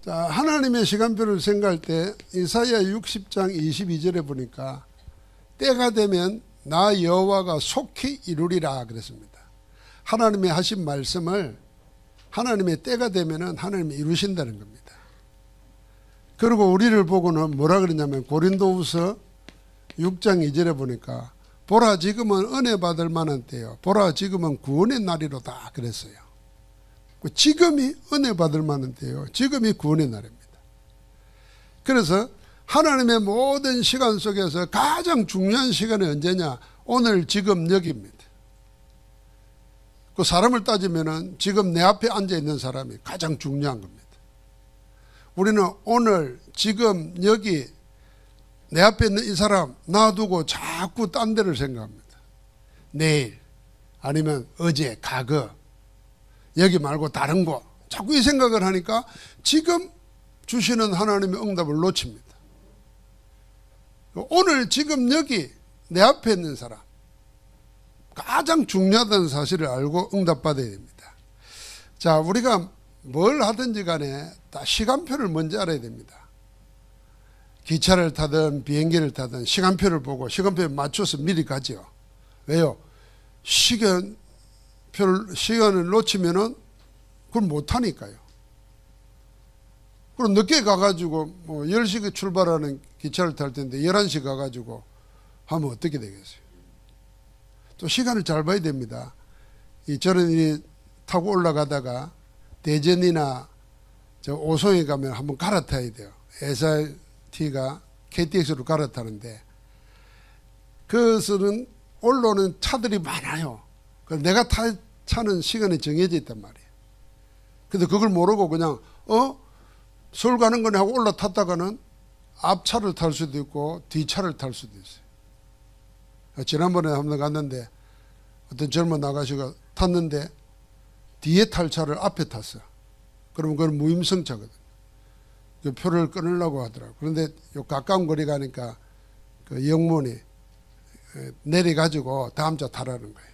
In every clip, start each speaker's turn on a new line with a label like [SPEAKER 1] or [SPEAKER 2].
[SPEAKER 1] 자, 하나님의 시간표를 생각할 때 이사야 60장 22절에 보니까 때가 되면 나 여호와가 속히 이루리라 그랬습니다. 하나님의 하신 말씀을 하나님의 때가 되면은 하나님이 이루신다는 겁니다. 그리고 우리를 보고는 뭐라 그러냐면 고린도후서 6장 2절에 보니까 보라 지금은 은혜 받을 만한 때요 보라 지금은 구원의 날이로다 그랬어요. 지금이 은혜 받을 만한 때요 지금이 구원의 날입니다. 그래서 하나님의 모든 시간 속에서 가장 중요한 시간이 언제냐? 오늘 지금 여기입니다. 그 사람을 따지면은 지금 내 앞에 앉아 있는 사람이 가장 중요한 겁니다. 우리는 오늘 지금 여기 내 앞에 있는 이 사람 놔두고 자꾸 딴 데를 생각합니다. 내일 아니면 어제 과거 여기 말고 다른 곳 자꾸 이 생각을 하니까 지금 주시는 하나님의 응답을 놓칩니다. 오늘 지금 여기 내 앞에 있는 사람 가장 중요하다는 사실을 알고 응답받아야 됩니다. 자, 우리가 뭘 하든지 간에 다 시간표를 먼저 알아야 됩니다. 기차를 타든 비행기를 타든 시간표를 보고 시간표에 맞춰서 미리 가죠. 왜요? 시간을 놓치면은 그걸 못하니까요. 그럼 늦게 가가지고 뭐 10시에 출발하는 기차를 탈 텐데 11시 가가지고 하면 어떻게 되겠어요? 또 시간을 잘 봐야 됩니다. 저는 이 타고 올라가다가 대전이나 저 오송에 가면 한번 갈아타야 돼요. SRT가 KTX로 갈아타는데 그것은 올라오는 차들이 많아요. 내가 탈 차는 시간이 정해져 있단 말이에요. 근데 그걸 모르고 그냥 서울 가는 거네 하고 올라탔다가는 앞차를 탈 수도 있고 뒷차를 탈 수도 있어요. 지난번에 한번 갔는데 어떤 젊은 아가씨가 탔는데 뒤에 탈 차를 앞에 탔어. 그러면 그건 무임승차거든요. 그 표를 끊으려고 하더라고요. 그런데 요 가까운 거리 가니까 그 영문이 내려가지고 다음 차 타라는 거예요.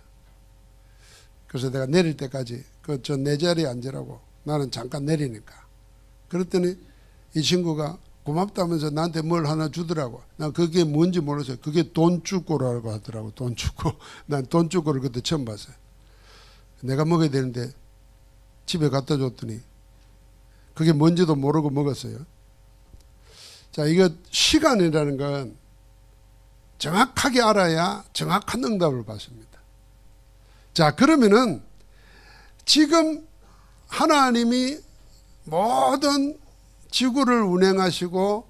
[SPEAKER 1] 그래서 내가 내릴 때까지 저 내 자리에 앉으라고 나는 잠깐 내리니까. 그랬더니 이 친구가 고맙다면서 나한테 뭘 하나 주더라고. 난 그게 뭔지 몰랐어요. 그게 돈주고라고 하더라고. 돈주고. 난 돈주고를 그때 처음 봤어요. 내가 먹어야 되는데 집에 갖다 줬더니 그게 뭔지도 모르고 먹었어요. 자, 이거 시간이라는 건 정확하게 알아야 정확한 응답을 받습니다. 자, 그러면은 지금 하나님이 모든 지구를 운행하시고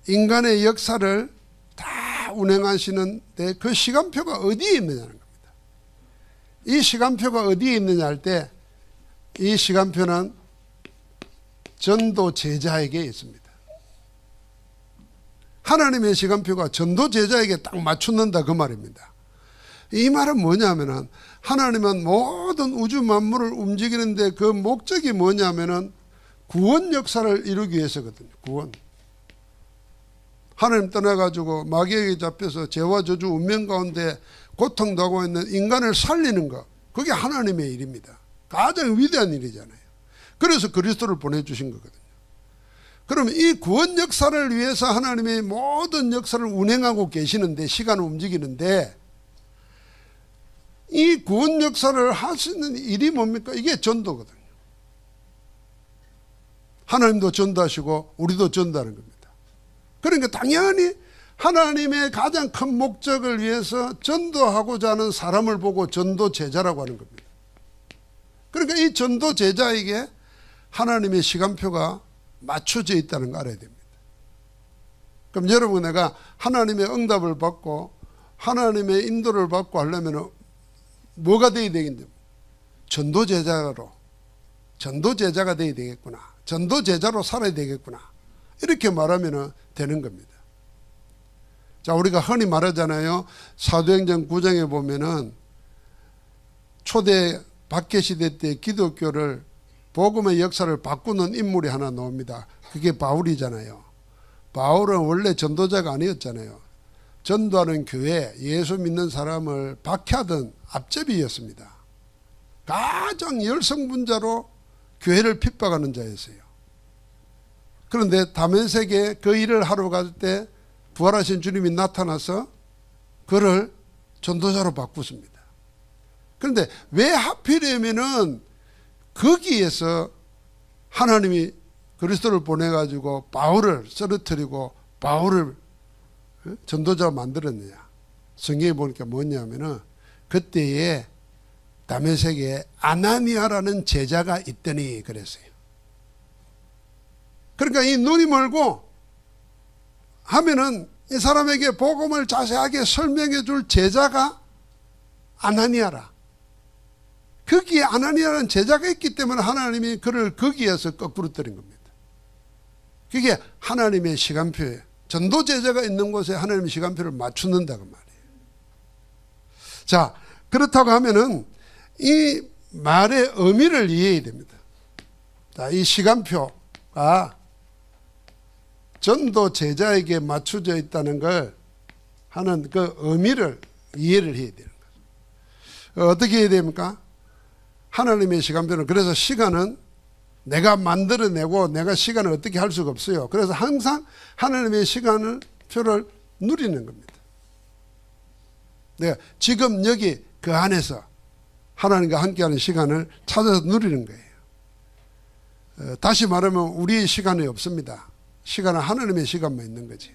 [SPEAKER 1] 인간의 역사를 다 운행하시는데 그 시간표가 어디에 있느냐는 겁니다. 이 시간표가 어디에 있느냐 할 때 이 시간표는 전도 제자에게 있습니다. 하나님의 시간표가 전도 제자에게 딱 맞춘다 그 말입니다. 이 말은 뭐냐면은 하나님은 모든 우주 만물을 움직이는데 그 목적이 뭐냐면은 구원 역사를 이루기 위해서거든요. 구원. 하나님 떠나가지고 마귀에게 잡혀서 죄와 저주 운명 가운데 고통당하고 있는 인간을 살리는 것. 그게 하나님의 일입니다. 가장 위대한 일이잖아요. 그래서 그리스도를 보내주신 거거든요. 그러면 이 구원 역사를 위해서 하나님의 모든 역사를 운행하고 계시는데 시간을 움직이는데 이 구원 역사를 하시는 일이 뭡니까? 이게 전도거든요. 하나님도 전도하시고 우리도 전도하는 겁니다. 그러니까 당연히 하나님의 가장 큰 목적을 위해서 전도하고자 하는 사람을 보고 전도 제자라고 하는 겁니다. 그러니까 이 전도 제자에게 하나님의 시간표가 맞춰져 있다는 거 알아야 됩니다. 그럼 여러분 내가 하나님의 응답을 받고 하나님의 인도를 받고 하려면 뭐가 되어야 되겠냐? 전도 제자로 전도 제자가 되어야 되겠구나. 전도 제자로 살아야 되겠구나. 이렇게 말하면 되는 겁니다. 자, 우리가 흔히 말하잖아요. 사도행전 9장에 보면은 초대 박해시대 때 기독교를 복음의 역사를 바꾸는 인물이 하나 나옵니다. 그게 바울이잖아요. 바울은 원래 전도자가 아니었잖아요. 전도하는 교회, 예수 믿는 사람을 박해하던 앞제비였습니다. 가장 열성분자로 교회를 핍박하는 자였어요. 그런데 다메섹에 그 일을 하러 갈 때 부활하신 주님이 나타나서 그를 전도자로 바꾸십니다. 그런데 왜 하필이면은 거기에서 하나님이 그리스도를 보내가지고 바울을 쓰러뜨리고 바울을 전도자 만들었느냐? 성경에 보니까 뭐냐면은 그때에 다메섹에 아나니아라는 제자가 있더니 그랬어요. 그러니까 이 눈이 멀고 하면은 이 사람에게 복음을 자세하게 설명해 줄 제자가 아나니아라. 거기에 아나니아라는 제자가 있기 때문에 하나님이 그를 거기에서 거꾸로 때린 겁니다. 그게 하나님의 시간표예요. 전도 제자가 있는 곳에 하나님의 시간표를 맞추는다고 말이에요. 자, 그렇다고 하면은 이 말의 의미를 이해해야 됩니다. 자, 이 시간표가 전도 제자에게 맞춰져 있다는 걸 하는 그 의미를 이해를 해야 되는 거죠. 어떻게 해야 됩니까? 하나님의 시간표는, 그래서 시간은 내가 만들어내고 내가 시간을 어떻게 할 수가 없어요. 그래서 항상 하나님의 시간을 표를 누리는 겁니다. 내가 지금 여기 그 안에서 하나님과 함께하는 시간을 찾아서 누리는 거예요. 다시 말하면 우리의 시간이 없습니다. 시간은 하나님의 시간만 있는 거지.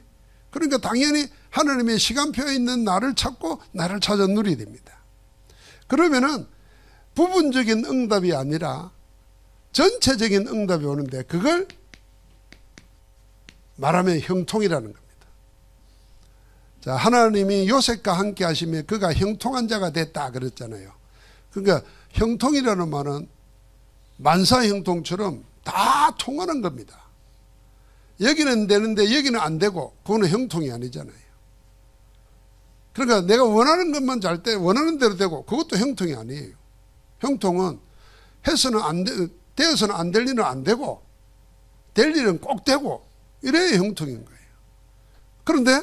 [SPEAKER 1] 그러니까 당연히 하나님의 시간표에 있는 나를 찾고 나를 찾아 누려야 됩니다. 그러면은 부분적인 응답이 아니라 전체적인 응답이 오는데 그걸 말하면 형통이라는 겁니다. 자, 하나님이 요셉과 함께 하시며 그가 형통한 자가 됐다 그랬잖아요. 그러니까 형통이라는 말은 만사형통처럼 다 통하는 겁니다. 여기는 되는데 여기는 안 되고 그거는 형통이 아니잖아요. 그러니까 내가 원하는 것만 잘 때 원하는 대로 되고 그것도 형통이 아니에요. 형통은 해서는 안 돼, 되어서는 안 될 일은 안 되고 될 일은 꼭 되고 이래야 형통인 거예요. 그런데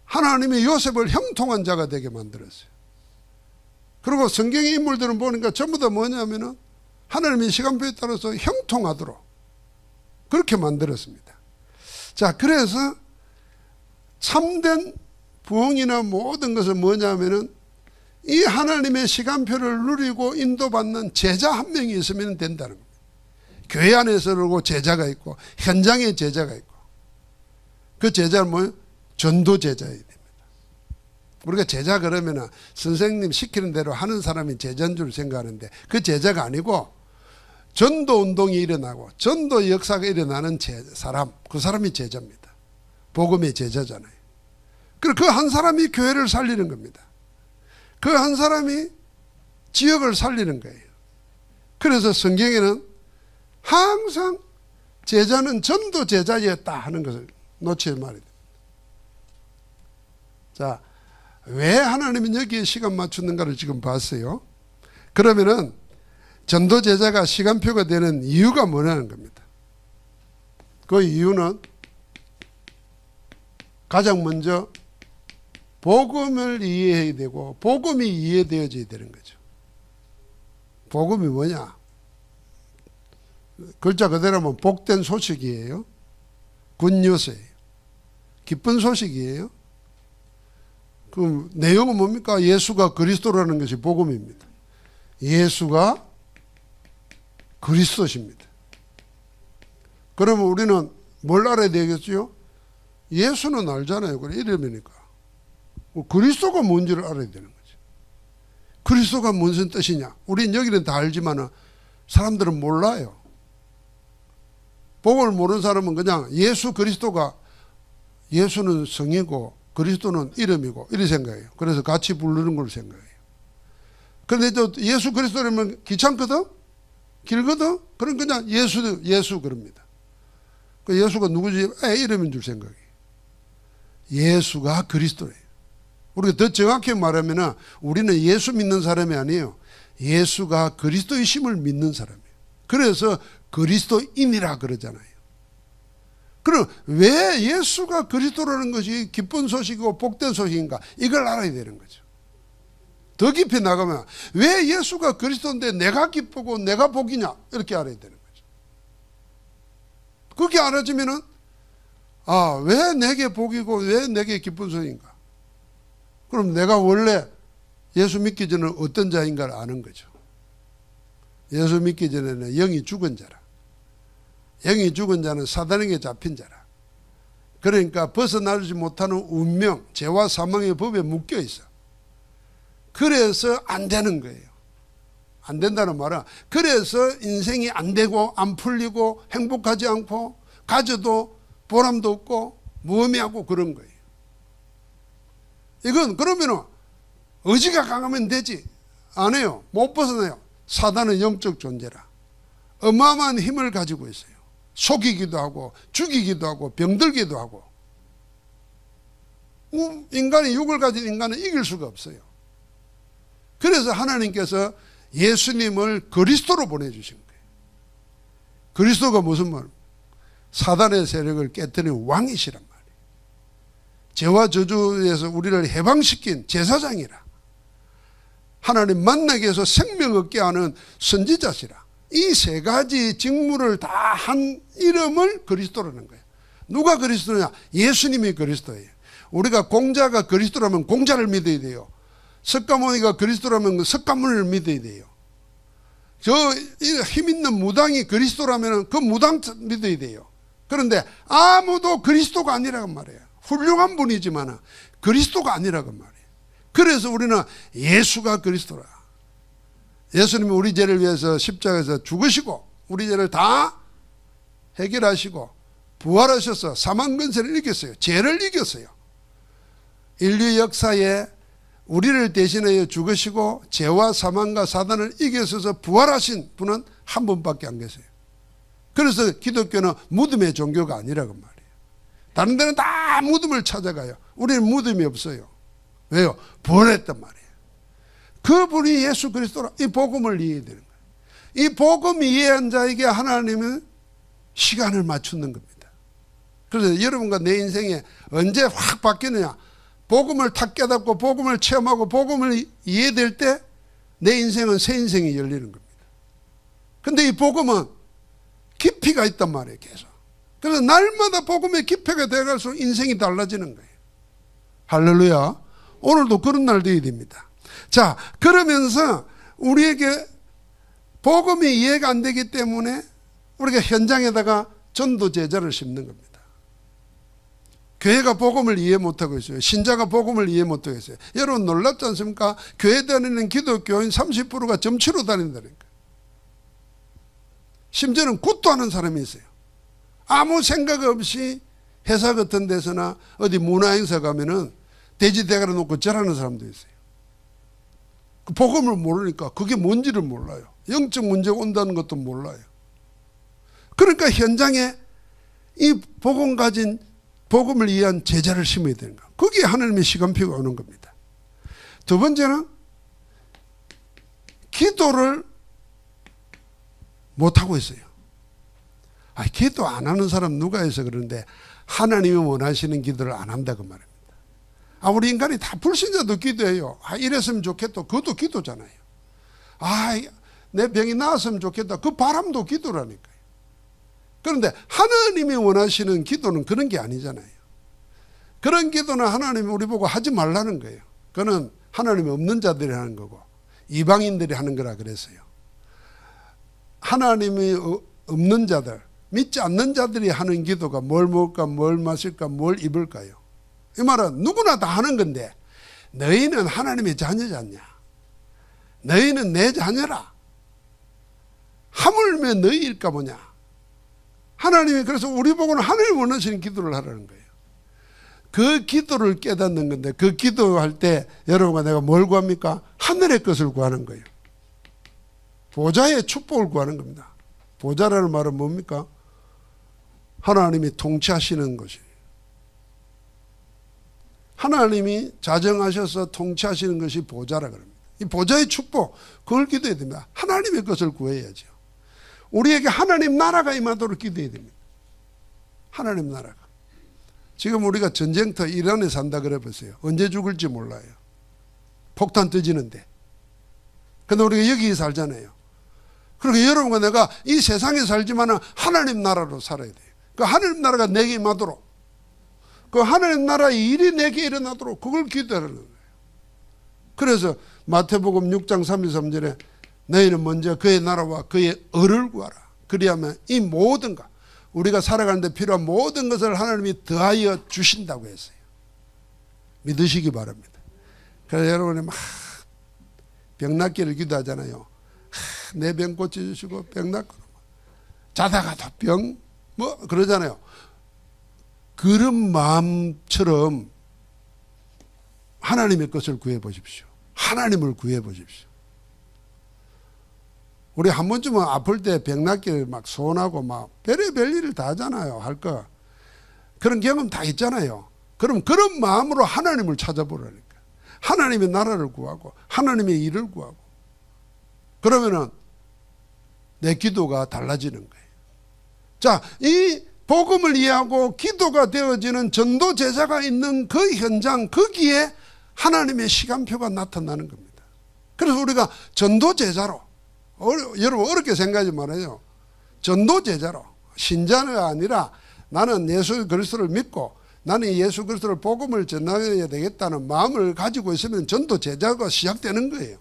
[SPEAKER 1] 하나님이 요셉을 형통한 자가 되게 만들었어요. 그리고 성경의 인물들은 보니까 전부 다 뭐냐면은 하나님의 시간표에 따라서 형통하도록 그렇게 만들었습니다. 자, 그래서 참된 부흥이나 모든 것은 뭐냐면은 이 하나님의 시간표를 누리고 인도받는 제자 한 명이 있으면 된다는 겁니다. 교회 안에서 그러고 제자가 있고 현장에 제자가 있고 그 제자는 뭐예요? 전도 제자여야 됩니다. 우리가 제자 그러면은 선생님 시키는 대로 하는 사람이 제자인 줄 생각하는데 그 제자가 아니고 전도 운동이 일어나고 전도 역사가 일어나는 사람, 그 사람이 제자입니다. 복음의 제자잖아요. 그리고 그 한 사람이 교회를 살리는 겁니다. 그 한 사람이 지역을 살리는 거예요. 그래서 성경에는 항상 제자는 전도 제자였다 하는 것을 놓치지 말아야 됩니다. 자, 왜 하나님은 여기에 시간 맞추는가를 지금 봤어요. 그러면은 전도 제자가 시간표가 되는 이유가 뭐냐는 겁니다. 그 이유는 가장 먼저 복음을 이해해야 되고 복음이 이해되어져야 되는 거죠. 복음이 뭐냐? 글자 그대로 하면 복된 소식이에요. 굿뉴스예요. 기쁜 소식이에요. 그 내용은 뭡니까? 예수가 그리스도라는 것이 복음입니다. 예수가 그리스도십니다. 그러면 우리는 뭘 알아야 되겠죠? 예수는 알잖아요. 그래, 이름이니까. 그리스도가 뭔지를 알아야 되는 거죠. 그리스도가 무슨 뜻이냐? 우린 여기는 다 알지만 사람들은 몰라요. 복음을 모르는 사람은 그냥 예수 그리스도가, 예수는 성이고 그리스도는 이름이고 이렇게 생각해요. 그래서 같이 부르는 걸 생각해요. 그런데 또 예수 그리스도라면 귀찮거든? 길거든? 그럼 그냥 예수 그럽니다. 그 예수가 누구지? 이름인 줄 생각해요. 예수가 그리스도예요. 우리가 더 정확히 말하면 우리는 예수 믿는 사람이 아니에요. 예수가 그리스도이심을 믿는 사람이에요. 그래서 그리스도인이라 그러잖아요. 그럼 왜 예수가 그리스도라는 것이 기쁜 소식이고 복된 소식인가? 이걸 알아야 되는 거죠. 더 깊이 나가면 왜 예수가 그리스도인데 내가 기쁘고 내가 복이냐? 이렇게 알아야 되는 거죠. 그게 알아지면은 왜 내게 복이고 왜 내게 기쁜 소리인가? 그럼 내가 원래 예수 믿기 전에 어떤 자인가를 아는 거죠. 예수 믿기 전에는 영이 죽은 자라. 영이 죽은 자는 사단에게 잡힌 자라. 그러니까 벗어나지 못하는 운명, 죄와 사망의 법에 묶여 있어. 그래서 안 되는 거예요. 안 된다는 말은 그래서 인생이 안 되고 안 풀리고 행복하지 않고 가져도 보람도 없고 무의미하고 그런 거예요. 이건 그러면은 의지가 강하면 되지. 안 해요. 못 벗어나요. 사단은 영적 존재라. 어마어마한 힘을 가지고 있어요. 속이기도 하고 죽이기도 하고 병들기도 하고. 인간이 육을 가진 인간은 이길 수가 없어요. 그래서 하나님께서 예수님을 그리스도로 보내주신 거예요. 그리스도가 무슨 말입니까? 사단의 세력을 깨뜨리는 왕이시란 말이에요. 죄와 저주에서 우리를 해방시킨 제사장이라. 하나님 만나게 해서 생명 얻게 하는 선지자시라. 이 세 가지 직무를 다 한 이름을 그리스도라는 거예요. 누가 그리스도냐? 예수님이 그리스도예요. 우리가 공자가 그리스도라면 공자를 믿어야 돼요. 석가모니가 그리스도라면 석가모니를 믿어야 돼요. 저 힘 있는 무당이 그리스도라면 그 무당 믿어야 돼요. 그런데 아무도 그리스도가 아니라고 말해요. 훌륭한 분이지만 그리스도가 아니라고 말해요. 그래서 우리는 예수가 그리스도라. 예수님이 우리 죄를 위해서 십자가에서 죽으시고 우리 죄를 다 해결하시고 부활하셔서 사망 근세를 이겼어요. 죄를 이겼어요. 인류 역사에 우리를 대신하여 죽으시고 죄와 사망과 사단을 이겨서 부활하신 분은 한 분밖에 안 계세요. 그래서 기독교는 무덤의 종교가 아니라고 말이에요. 다른 데는 다 무덤을 찾아가요. 우리는 무덤이 없어요. 왜요? 부활했단 말이에요. 그분이 예수 그리스도라. 이 복음을 이해해야 되는 거예요. 이 복음 이해한 자에게 하나님은 시간을 맞추는 겁니다. 그래서 여러분과 내 인생에 언제 확 바뀌느냐? 복음을 탁 깨닫고 복음을 체험하고 복음을 이해될 때 내 인생은 새 인생이 열리는 겁니다. 근데 이 복음은 깊이가 있단 말이에요. 계속. 그래서 날마다 복음의 깊이가 되어갈수록 인생이 달라지는 거예요. 할렐루야. 오늘도 그런 날 되어야 됩니다. 자, 그러면서 우리에게 복음이 이해가 안 되기 때문에 우리가 현장에다가 전도 제자를 심는 겁니다. 교회가 복음을 이해 못하고 있어요. 신자가 복음을 이해 못하고 있어요. 여러분 놀랍지 않습니까? 교회 다니는 기독교인 30%가 점치러 다닌다니까. 심지어는 굿도 하는 사람이 있어요. 아무 생각 없이 회사 같은 데서나 어디 문화행사 가면은 돼지 대가리 놓고 절하는 사람도 있어요. 복음을 모르니까 그게 뭔지를 몰라요. 영적 문제가 온다는 것도 몰라요. 그러니까 현장에 이 복음 가진 복음을 이해한 제자를 심어야 되는 거예요. 거기에 하나님의 시간표가 오는 겁니다. 두 번째는 기도를 못하고 있어요. 기도 안 하는 사람 누가 해서 그러는데 하나님이 원하시는 기도를 안 한다고 말입니다. 우리 인간이 다 불신자도 기도해요. 이랬으면 좋겠다. 그것도 기도잖아요. 내 병이 나았으면 좋겠다. 그 바람도 기도라니까요. 그런데 하나님이 원하시는 기도는 그런 게 아니잖아요. 그런 기도는 하나님이 우리 보고 하지 말라는 거예요. 그거는 하나님이 없는 자들이 하는 거고 이방인들이 하는 거라 그랬어요. 하나님이 없는 자들, 믿지 않는 자들이 하는 기도가 뭘 먹을까, 뭘 마실까, 뭘 입을까요? 이 말은 누구나 다 하는 건데 너희는 하나님의 자녀지 않냐? 너희는 내 자녀라. 하물며 너희일까 뭐냐? 하나님이 그래서 우리 보고는 하나님 원하시는 기도를 하라는 거예요. 그 기도를 깨닫는 건데 그 기도할 때 여러분과 내가 뭘 구합니까? 하늘의 것을 구하는 거예요. 보좌의 축복을 구하는 겁니다. 보좌라는 말은 뭡니까? 하나님이 통치하시는 것이에요. 하나님이 자정하셔서 통치하시는 것이 보좌라 그럽니다. 이 보좌의 축복, 그걸 기도해야 됩니다. 하나님의 것을 구해야죠. 우리에게 하나님 나라가 임하도록 기도해야 됩니다. 하나님 나라가. 지금 우리가 전쟁터 이란에 산다 그래 보세요. 언제 죽을지 몰라요. 폭탄 터지는데. 근데 우리가 여기 살잖아요. 그러니까 여러분과 내가 이 세상에 살지만 하나님 나라로 살아야 돼요. 그 하늘님 나라가 내게 임하도록, 그 하늘님 나라의 일이 내게 일어나도록 그걸 기도하는 거예요. 그래서 마태복음 6장 33절에 너희는 먼저 그의 나라와 그의 의를 구하라. 그리하면 이 모든 것, 우리가 살아가는데 필요한 모든 것을 하나님이 더하여 주신다고 했어요. 믿으시기 바랍니다. 그래서 여러분이 막 병 낫기를 기도하잖아요. 내 병 고쳐주시고 병 낫고, 자다가도 병 뭐 그러잖아요. 그런 마음처럼 하나님의 것을 구해 보십시오. 하나님을 구해 보십시오. 우리 한 번쯤은 아플 때 병 낫기를 막 소원하고 막 별의별 일을 다 하잖아요. 할 거. 그런 경험 다 있잖아요. 그럼 그런 마음으로 하나님을 찾아보라니까. 하나님의 나라를 구하고 하나님의 일을 구하고, 그러면은 내 기도가 달라지는 거예요. 자, 이 복음을 이해하고 기도가 되어지는 전도 제자가 있는 그 현장, 거기에 하나님의 시간표가 나타나는 겁니다. 그래서 우리가 전도 제자로, 여러분 어렵게 생각하지 말아요. 전도 제자로, 신자가 아니라 나는 예수 그리스도를 믿고 나는 예수 그리스도를 복음을 전하여야 되겠다는 마음을 가지고 있으면 전도 제자가 시작되는 거예요.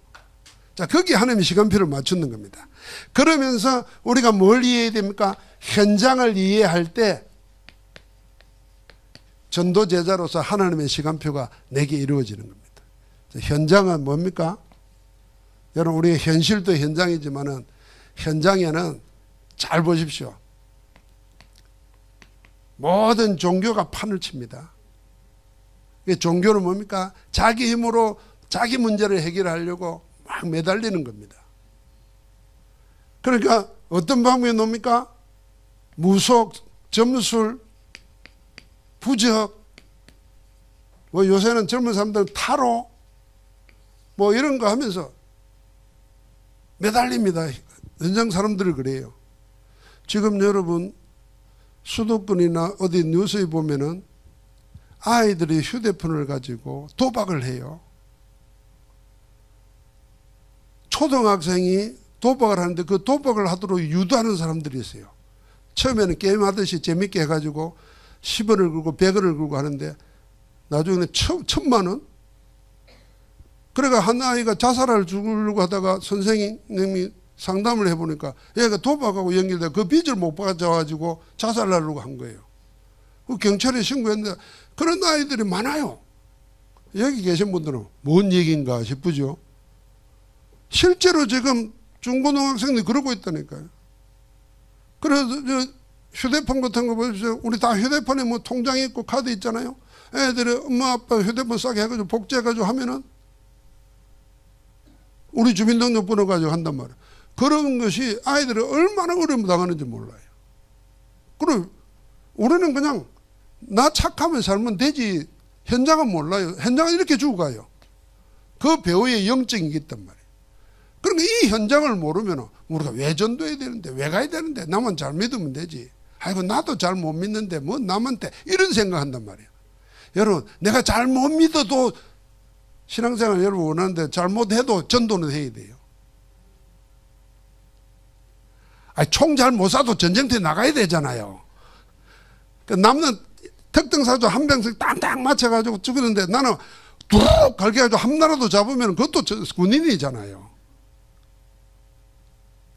[SPEAKER 1] 자, 거기에 하나님의 시간표를 맞추는 겁니다. 그러면서 우리가 뭘 이해해야 됩니까? 현장을 이해할 때 전도 제자로서 하나님의 시간표가 내게 이루어지는 겁니다. 자, 현장은 뭡니까? 여러분, 우리의 현실도 현장이지만은 현장에는 잘 보십시오. 모든 종교가 판을 칩니다. 종교는 뭡니까? 자기 힘으로 자기 문제를 해결하려고 막 매달리는 겁니다. 그러니까 어떤 방법이 놉니까? 무속, 점술, 부적, 뭐 요새는 젊은 사람들은 타로, 뭐 이런 거 하면서 매달립니다. 현장 사람들이 그래요. 지금 여러분 수도권이나 어디 뉴스에 보면은 아이들이 휴대폰을 가지고 도박을 해요. 초등학생이 도박을 하는데 그 도박을 하도록 유도하는 사람들이 있어요. 처음에는 게임하듯이 재밌게 해가지고 10원을 걸고 100원을 걸고 하는데 나중에는 1,000만 원? 그러니까 한 아이가 자살을 죽으려고 하다가 선생님이 상담을 해보니까 얘가 도박하고 연결돼 그 빚을 못 받아가지고 자살하려고 한 거예요. 그 경찰에 신고했는데 그런 아이들이 많아요. 여기 계신 분들은 뭔 얘기인가 싶으죠. 실제로 지금 중고등학생들이 그러고 있다니까요. 그래서 휴대폰 같은 거 보십시오. 우리 다 휴대폰에 뭐 통장이 있고 카드 있잖아요. 애들이 엄마 아빠 휴대폰 싸게 해가지고 복제해가지고 하면은 우리 주민등록번호 가지고 한단 말이에요. 그런 것이 아이들이 얼마나 어려움 당하는지 몰라요. 그럼 우리는 그냥 나 착하면 살면 되지. 현장은 몰라요. 현장은 이렇게 죽어가요. 그 배우의 영적인 게 있단 말이에요. 그러니까 이 현장을 모르면 우리가 왜 전도해야 되는데, 왜 가야 되는데, 나만 잘 믿으면 되지. 아이고 나도 잘 못 믿는데 뭐 남한테 이런 생각한단 말이에요. 여러분, 내가 잘 못 믿어도 신앙생활 여러분 원하는데 잘못해도 전도는 해야 돼요. 총 잘 못 쏴도 전쟁터에 나가야 되잖아요. 남는 특등사조 한 병씩 땅땅 맞춰가지고 죽이는데 나는 뚝 갈겨가지고 한 나라도 잡으면 그것도 군인이잖아요.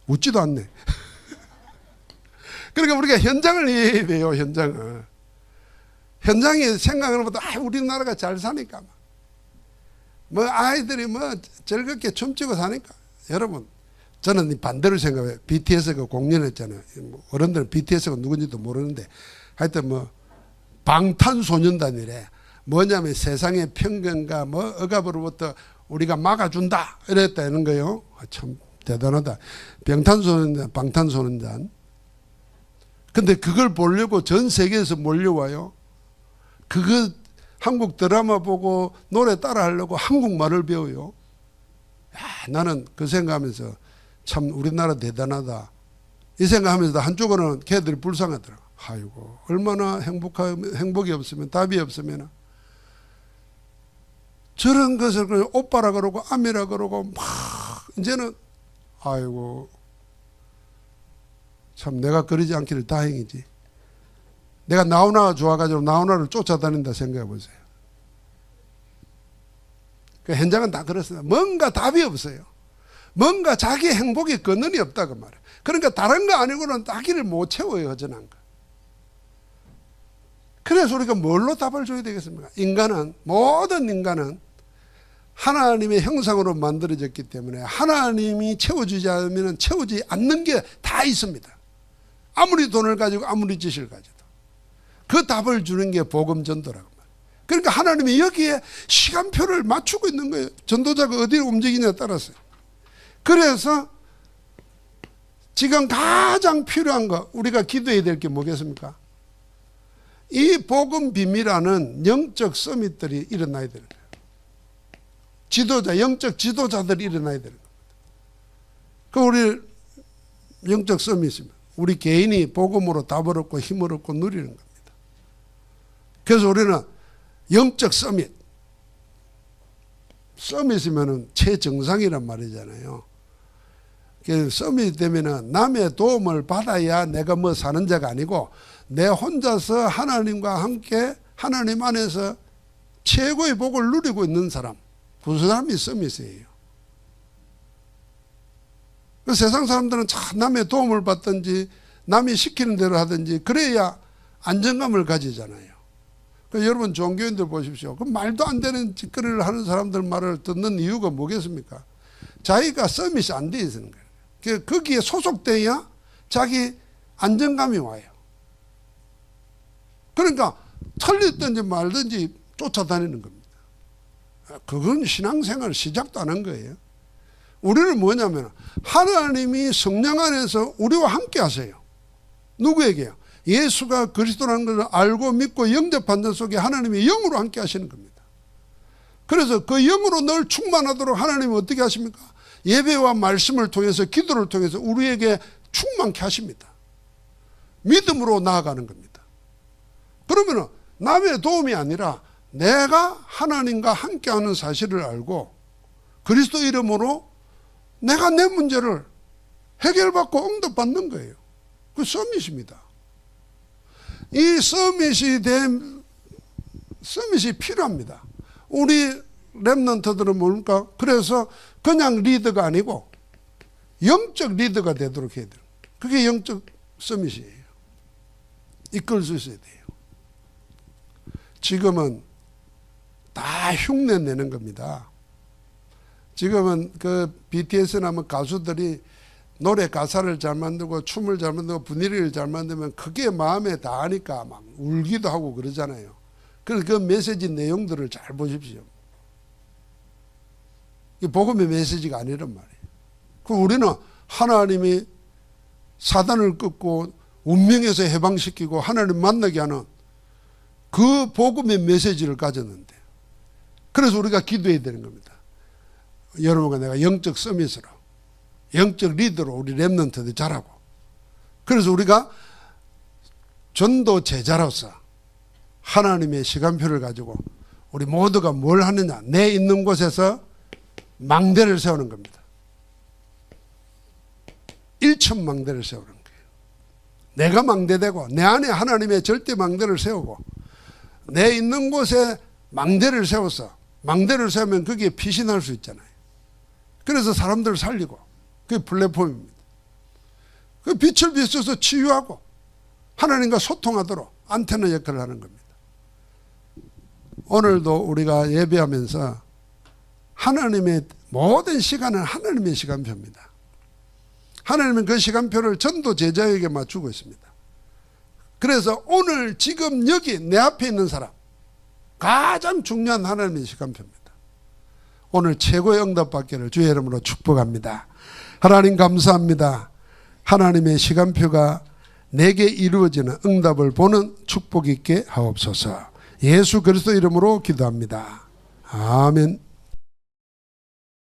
[SPEAKER 1] 웃지도 않네. 그러니까 우리가 현장을 이해해야 돼요. 현장을. 현장에 생각하는 것보다 우리나라가 잘 사니까 뭐 아이들이 뭐 즐겁게 춤추고 사니까. 여러분, 저는 반대로 생각해요. BTS가 공연했잖아요. 어른들은 BTS가 누군지도 모르는데 하여튼 뭐 방탄소년단이래. 뭐냐면 세상의 편견과 뭐 억압으로부터 우리가 막아준다 이랬다는 거예요. 참 대단하다. 방탄소년단. 근데 그걸 보려고 전 세계에서 몰려와요. 그거 한국 드라마 보고 노래 따라 하려고 한국말을 배워요. 야, 나는 그 생각하면서 참 우리나라 대단하다. 이 생각하면서 한쪽으로는 걔들이 불쌍하더라고. 아이고 얼마나 행복이 없으면, 답이 없으면 저런 것을 그냥 오빠라 그러고 아미라 그러고 막 이제는 아이고 참 내가 그러지 않기를 다행이지. 내가 나훈아가 좋아가지고 나훈아를 쫓아다닌다 생각해 보세요. 그 현장은 다 그렇습니다. 뭔가 답이 없어요. 뭔가 자기 행복의 근원이 없다 그 말이에요. 그러니까 다른 거 아니고는 따기를 못 채워요. 허전한 거. 그래서 우리가 뭘로 답을 줘야 되겠습니까? 모든 인간은 하나님의 형상으로 만들어졌기 때문에 하나님이 채워주지 않으면 채우지 않는 게 다 있습니다. 아무리 돈을 가지고 아무리 지식을 가져도 그 답을 주는 게 복음 전도라고 말이에요. 그러니까 하나님이 여기에 시간표를 맞추고 있는 거예요. 전도자가 어디로 움직이냐에 따라서요. 그래서 지금 가장 필요한 거 우리가 기도해야 될 게 뭐겠습니까? 이 복음 비밀하는 영적 서밋들이 일어나야 되는 거예요. 영적 지도자들이 일어나야 되는 겁니다. 그 우리 영적 서밋입니다. 우리 개인이 복음으로 답을 얻고 힘을 얻고 누리는 겁니다. 그래서 우리는 영적 서밋이면 최정상이란 말이잖아요. 서밋이 되면은 남의 도움을 받아야 내가 뭐 사는 자가 아니고 내 혼자서 하나님과 함께 하나님 안에서 최고의 복을 누리고 있는 사람, 그 사람이 서밋이에요. 그 세상 사람들은 참 남의 도움을 받든지 남이 시키는 대로 하든지 그래야 안정감을 가지잖아요. 여러분 종교인들 보십시오. 그 말도 안 되는 짓거리를 하는 사람들 말을 듣는 이유가 뭐겠습니까? 자기가 서밋이 안 돼 있는 거예요. 거기에 소속돼야 자기 안정감이 와요. 그러니까 틀렸든지 말든지 쫓아다니는 겁니다. 그건 신앙생활 시작도 안 한 거예요. 우리는 뭐냐면 하나님이 성령 안에서 우리와 함께 하세요. 누구에게요? 예수가 그리스도라는 것을 알고 믿고 영접한 자 속에 하나님이 영으로 함께 하시는 겁니다. 그래서 그 영으로 늘 충만하도록 하나님이 어떻게 하십니까? 예배와 말씀을 통해서 기도를 통해서 우리에게 충만케 하십니다. 믿음으로 나아가는 겁니다. 그러면 남의 도움이 아니라 내가 하나님과 함께하는 사실을 알고 그리스도 이름으로 내가 내 문제를 해결받고 응답받는 거예요. 그 서밋입니다. 이 서밋이 필요합니다. 우리 렘넌트들은 뭡니까? 그래서 그냥 리더가 아니고 영적 리더가 되도록 해야 돼요. 그게 영적 서밋이에요. 이끌 수 있어야 돼요. 지금은 다 흉내 내는 겁니다. 지금은 그 BTS나 뭐 가수들이 노래 가사를 잘 만들고 춤을 잘 만들고 분위기를 잘 만들면 그게 마음에 닿으니까 막 울기도 하고 그러잖아요. 그래서 그 메시지 내용들을 잘 보십시오. 이 복음의 메시지가 아니란 말이에요. 그 우리는 하나님이 사단을 끊고 운명에서 해방시키고 하나님 만나게 하는 그 복음의 메시지를 가졌는데, 그래서 우리가 기도해야 되는 겁니다. 여러분과 내가 영적 서밋으로, 영적 리더로 우리 렘넌트들 자라고, 그래서 우리가 전도 제자로서 하나님의 시간표를 가지고 우리 모두가 뭘 하느냐, 내 있는 곳에서 망대를 세우는 겁니다. 일천망대를 세우는 거예요. 내가 망대되고 내 안에 하나님의 절대 망대를 세우고 내 있는 곳에 망대를 세워서, 망대를 세우면 거기에 빛이 날 수 있잖아요. 그래서 사람들을 살리고, 그게 플랫폼입니다. 그 빛을 비춰서 치유하고 하나님과 소통하도록 안테나 역할을 하는 겁니다. 오늘도 우리가 예배하면서 하나님의 모든 시간은 하나님의 시간표입니다. 하나님은 그 시간표를 전도 제자에게 맞추고 있습니다. 그래서 오늘 지금 여기 내 앞에 있는 사람, 가장 중요한 하나님의 시간표입니다. 오늘 최고의 응답 받기를 주의 이름으로 축복합니다. 하나님 감사합니다. 하나님의 시간표가 내게 이루어지는 응답을 보는 축복 있게 하옵소서. 예수 그리스도 이름으로 기도합니다. 아멘.